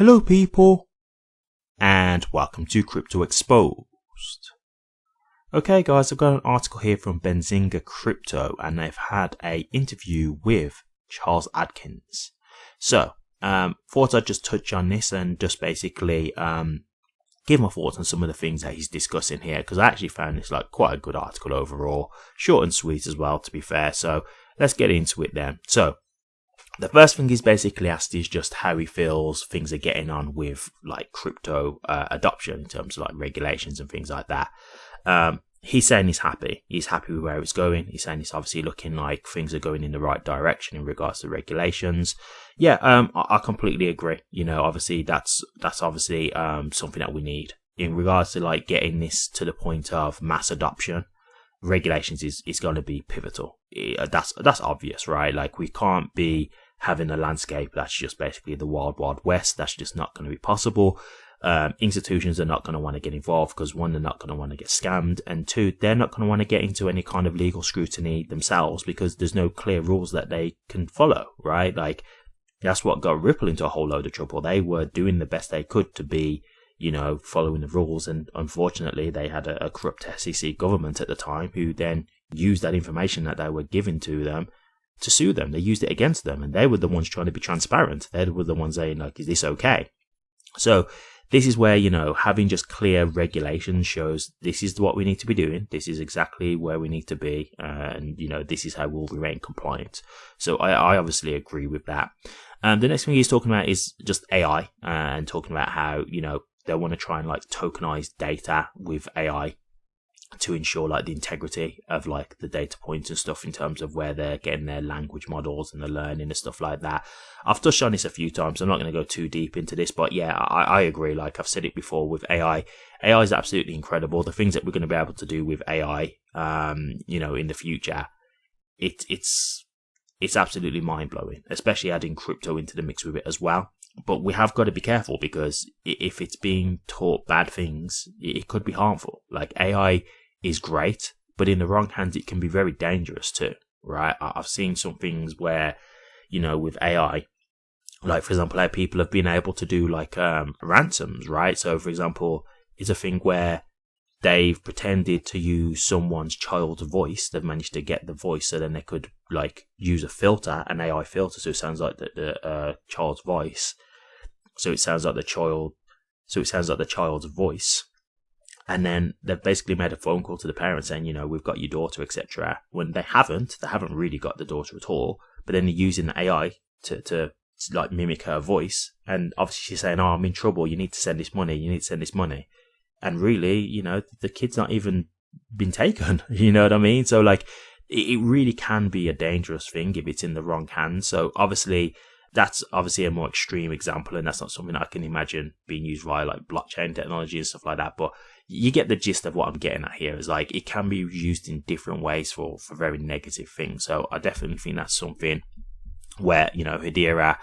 Hello people, and welcome to Crypto Exposed. Okay guys, I've got an article here from Benzinga Crypto, and they've had an interview with Charles Adkins. So, thought I'd just touch on this and just basically give my thoughts on some of the things that he's discussing here, because I actually found this like quite a good article overall, short and sweet as well, to be fair. So let's get into it then. So the first thing he's basically asked is just how he feels things are getting on with like crypto adoption in terms of like regulations and things like that. He's saying he's happy. He's happy with where it's going. He's saying it's obviously looking like things are going in the right direction in regards to regulations. Yeah, I completely agree. You know, obviously that's obviously something that we need in regards to like getting this to the point of mass adoption. Regulations is going to be pivotal. That's obvious, right? Like we can't be having a landscape that's just basically the wild west. That's just not going to be possible. Institutions are not going to want to get involved because one, they're not going to want to get scammed, and two, they're not going to want to get into any kind of legal scrutiny themselves because there's no clear rules that they can follow, right? Like that's what got Ripple into a whole load of trouble. They were doing the best they could to be, you know, following the rules, and unfortunately they had a corrupt SEC government at the time who then used that information that they were giving to them to sue them. They used it against them, and they were the ones trying to be transparent. They were the ones saying like, is this okay? So this is where, you know, having just clear regulations shows this is what we need to be doing. This is exactly where we need to be. And, you know, this is how we'll remain compliant. So I obviously agree with that. The next thing he's talking about is just AI and talking about how, you know, they want to try and like tokenize data with AI to ensure like the integrity of like the data points and stuff in terms of where they're getting their language models and the learning and stuff like that. I've touched on this a few times. I'm not going to go too deep into this, but yeah, I agree. Like I've said it before with AI is absolutely incredible. The things that we're going to be able to do with AI, you know, in the future, it's absolutely mind blowing, especially adding crypto into the mix with it as well. But we have got to be careful because if it's being taught bad things, it could be harmful. Like AI is great, but in the wrong hands, it can be very dangerous too, right? I've seen some things where, you know, with AI, like for example, how people have been able to do like ransoms, right? So for example, it's a thing where they've pretended to use someone's child's voice. They've managed to get the voice so then they could like use a filter, an AI filter, so it sounds like the child's voice. So it sounds like the child's voice. And then they've basically made a phone call to the parents saying, you know, we've got your daughter, etc. When they haven't really got the daughter at all. But then they're using the AI to like mimic her voice. And obviously she's saying, oh, I'm in trouble. You need to send this money. And really, you know, the kid's not even been taken. You know what I mean? So like, it really can be a dangerous thing if it's in the wrong hands. So obviously, that's obviously a more extreme example, and that's not something I can imagine being used via like blockchain technology and stuff like that. But you get the gist of what I'm getting at here. Is like it can be used in different ways for very negative things. So I definitely think that's something where, you know, Hedera,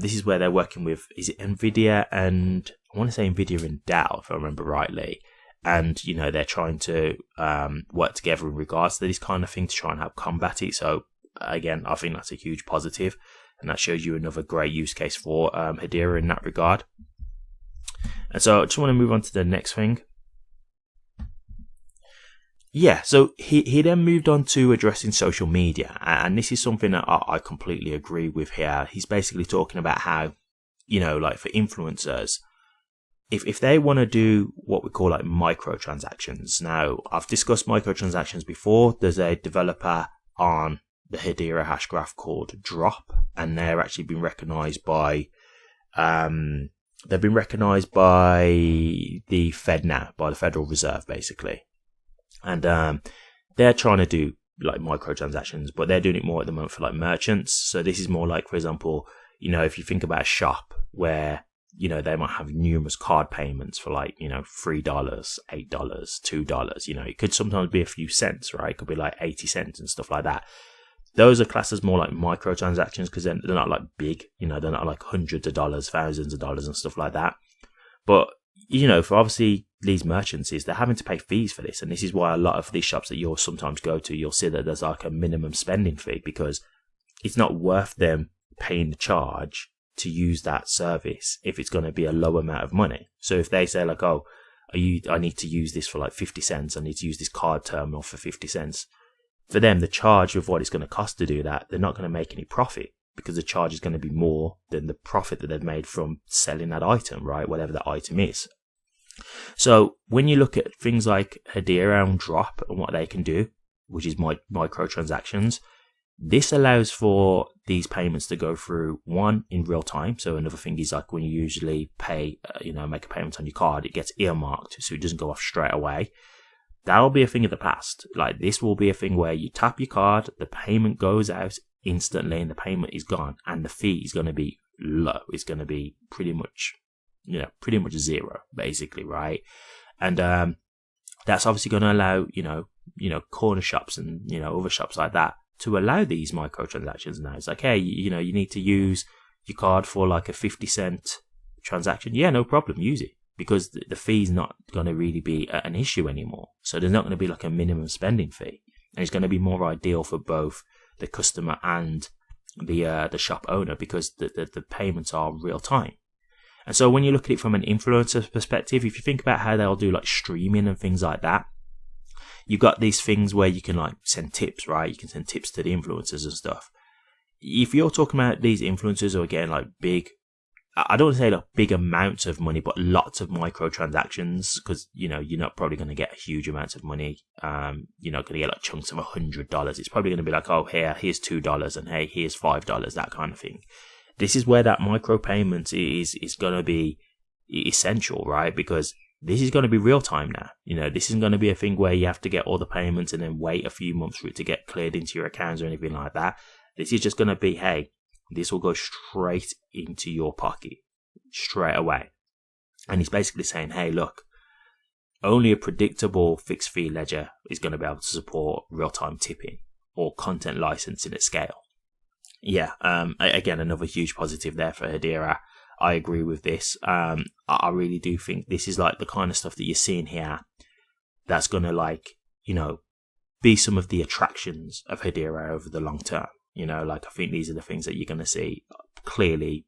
this is where they're working with, is it NVIDIA and I want to say NVIDIA and Dow, if I remember rightly. And, you know, they're trying to work together in regards to this kind of thing to try and help combat it. So again, I think that's a huge positive. And that shows you another great use case for Hedera in that regard. And so I just want to move on to the next thing. Yeah, so he then moved on to addressing social media. And this is something that I completely agree with here. He's basically talking about how, you know, like for influencers, if they want to do what we call like microtransactions. Now, I've discussed microtransactions before. There's a developer on the Hedera hashgraph called Drop, and they're actually been recognized by the Fed now, by the Federal Reserve basically. And they're trying to do like microtransactions, but they're doing it more at the moment for like merchants. So this is more like, for example, you know, if you think about a shop where, you know, they might have numerous card payments for like, you know, $3, $8, $2, you know, it could sometimes be a few cents, right? It could be like 80 cents and stuff like that. Those are classed as more like microtransactions because they're not like big, you know, they're not like hundreds of dollars, thousands of dollars and stuff like that. But, you know, for obviously these merchants, they're having to pay fees for this. And this is why a lot of these shops that you'll sometimes go to, you'll see that there's like a minimum spending fee because it's not worth them paying the charge to use that service if it's going to be a low amount of money. So if they say like, oh, I need to use this for like 50 cents, I need to use this card terminal for 50 cents. For them, the charge of what it's going to cost to do that, they're not going to make any profit, because the charge is going to be more than the profit that they've made from selling that item, right? Whatever that item is. So when you look at things like Hedera and Drop and what they can do, which is microtransactions, this allows for these payments to go through, one, in real time. So another thing is like when you usually pay, make a payment on your card, it gets earmarked so it doesn't go off straight away. That'll be a thing of the past. Like this will be a thing where you tap your card, the payment goes out instantly and the payment is gone, and the fee is going to be low. It's going to be pretty much zero, basically, right? And that's obviously going to allow corner shops and other shops like that to allow these microtransactions now. It's like, hey, you need to use your card for like a 50-cent transaction. Yeah, no problem, use it, because the fee's not going to really be an issue anymore. So there's not going to be like a minimum spending fee, and it's going to be more ideal for both the customer and the shop owner, because the payments are real time. And so when you look at it from an influencer perspective, if you think about how they'll do like streaming and things like that, you've got these things where you can like send tips, right? You can send tips to the influencers and stuff. If you're talking about these influencers who are getting like big, I don't want to say like big amounts of money, but lots of microtransactions, because you're not probably going to get huge amounts of money. You're not going to get like chunks of $100. It's probably going to be like, oh, here's $2, and hey, here's $5, that kind of thing. This is where that micropayment is going to be essential, right? Because this is going to be real time now. This isn't going to be a thing where you have to get all the payments and then wait a few months for it to get cleared into your accounts or anything like that. This is just going to be, hey, this will go straight into your pocket straight away. And he's basically saying, hey, look, only a predictable fixed fee ledger is going to be able to support real-time tipping or content licensing at scale. Yeah, again, another huge positive there for Hedera. I agree with this. I really do think this is like the kind of stuff that you're seeing here that's going to be some of the attractions of Hedera over the long term. I think these are the things that you're going to see clearly,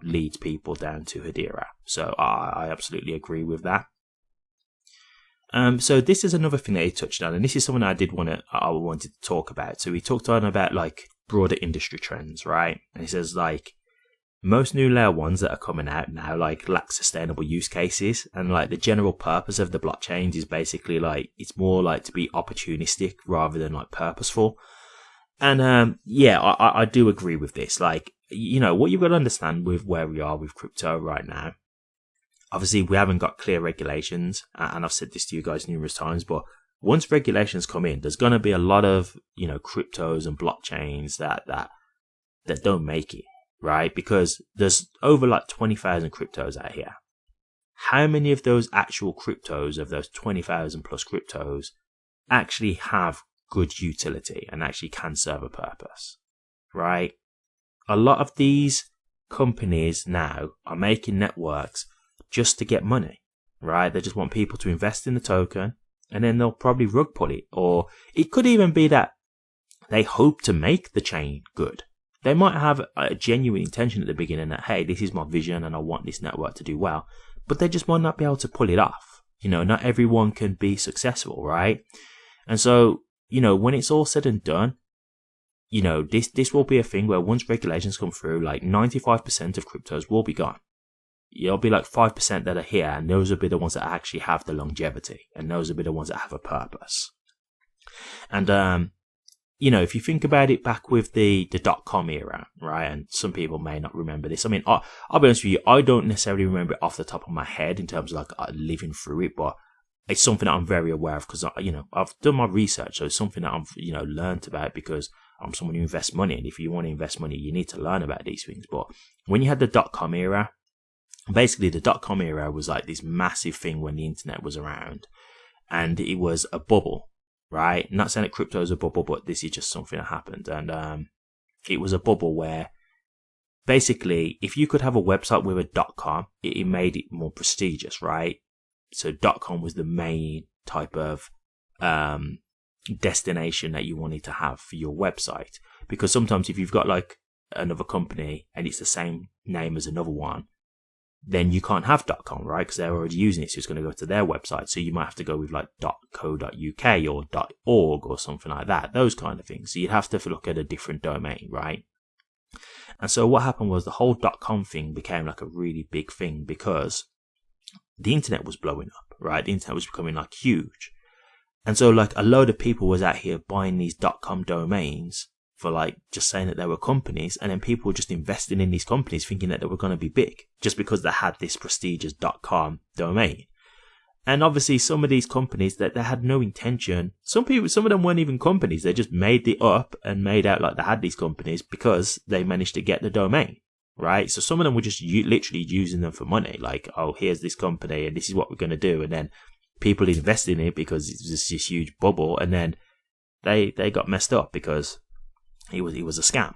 lead people down to Hedera. So I absolutely agree with that. So this is another thing that he touched on, and this is something I wanted to talk about. So he talked on about like broader industry trends, right? And he says like most new layer ones that are coming out now like lack sustainable use cases, and like the general purpose of the blockchains is basically like it's more like to be opportunistic rather than like purposeful. And I do agree with this. Like, what you've got to understand with where we are with crypto right now, obviously we haven't got clear regulations, and I've said this to you guys numerous times, but once regulations come in, there's going to be a lot of, cryptos and blockchains that don't make it, right? Because there's over like 20,000 cryptos out here. How many of those actual cryptos, of those 20,000 plus cryptos, actually have good utility and actually can serve a purpose, right? A lot of these companies now are making networks just to get money, right? They just want people to invest in the token, and then they'll probably rug pull it. Or it could even be that they hope to make the chain good. They might have a genuine intention at the beginning that, hey, this is my vision and I want this network to do well, but they just might not be able to pull it off. Not everyone can be successful, right? And so, when it's all said and done, this will be a thing where once regulations come through, like 95% of cryptos will be gone. It'll be like 5% that are here, and those will be the ones that actually have the longevity, and those will be the ones that have a purpose. And, if you think about it back with the .com era, right, and some people may not remember this. I mean, I'll be honest with you, I don't necessarily remember it off the top of my head in terms of like living through it, but it's something that I'm very aware of because, I've done my research. So it's something that I've, learned about because I'm someone who invests money. And if you want to invest money, you need to learn about these things. But when you had the .com era, basically the .com era was like this massive thing when the internet was around, and it was a bubble, right? I'm not saying that crypto is a bubble, but this is just something that happened. And it was a bubble where basically if you could have a website with a .com, it made it more prestigious, right? So .com was the main type of destination that you wanted to have for your website, because sometimes if you've got like another company and it's the same name as another one, then you can't have .com, right? Because they're already using it, so it's going to go to their website. So you might have to go with like .co.uk or .org or something like that, those kind of things. So you'd have to look at a different domain, right? And so what happened was the whole .com thing became like a really big thing because the internet was blowing up, right? The internet was becoming like huge. And so like a load of people was out here buying these .com domains for like just saying that they were companies, and then people were just investing in these companies thinking that they were going to be big just because they had this prestigious .com domain. And obviously some of these companies that they had no intention, some of them weren't even companies, they just made it up and made out like they had these companies because they managed to get the domain, right? So some of them were just literally using them for money, like, oh, here's this company and this is what we're going to do, and then people invested in it because it was just this huge bubble, and then they got messed up because it was a scam.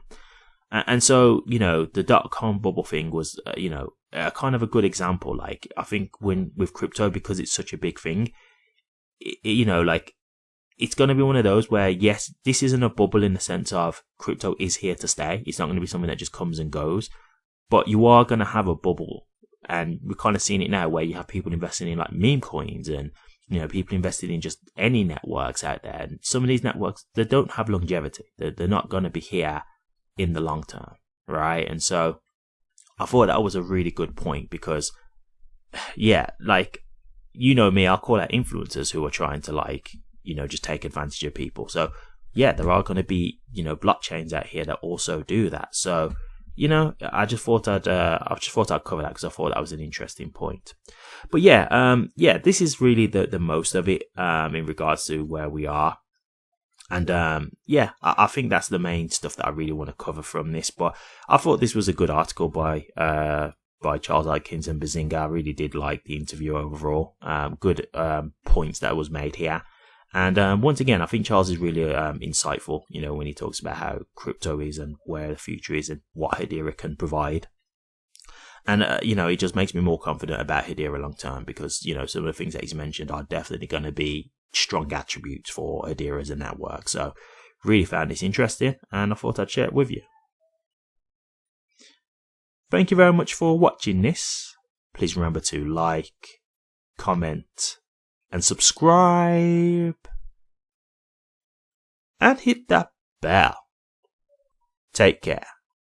And so, you know, the .com bubble thing was, you know, kind of a good example. Like, I think with crypto, because it's such a big thing, you know, like, it's going to be one of those where, yes, this isn't a bubble in the sense of crypto is here to stay. It's not going to be something that just comes and goes, but you are going to have a bubble. And we're kind of seeing it now where you have people investing in like meme coins and, you know, people invested in just any networks out there. And some of these networks, they don't have longevity. They're not going to be here in the long term, right? And so I thought that was a really good point because, yeah, like, you know me, I'll call out influencers who are trying to, like, you know, just take advantage of people. So, yeah, there are going to be, you know, blockchains out here that also do that. So, you know, I just thought I'd cover that because I thought that was an interesting point. But yeah, this is really the most of it in regards to where we are. And I think that's the main stuff that I really want to cover from this. But I thought this was a good article by Charles Adkins and Benzinga. I really did like the interview overall. Good points that was made here. And once again, I think Charles is really insightful, you know, when he talks about how crypto is and where the future is and what Hedera can provide. And, you know, it just makes me more confident about Hedera long term because, you know, some of the things that he's mentioned are definitely going to be strong attributes for Hedera as a network. So really found this interesting and I thought I'd share it with you. Thank you very much for watching this. Please remember to like, comment, and subscribe. And hit that bell. Take care.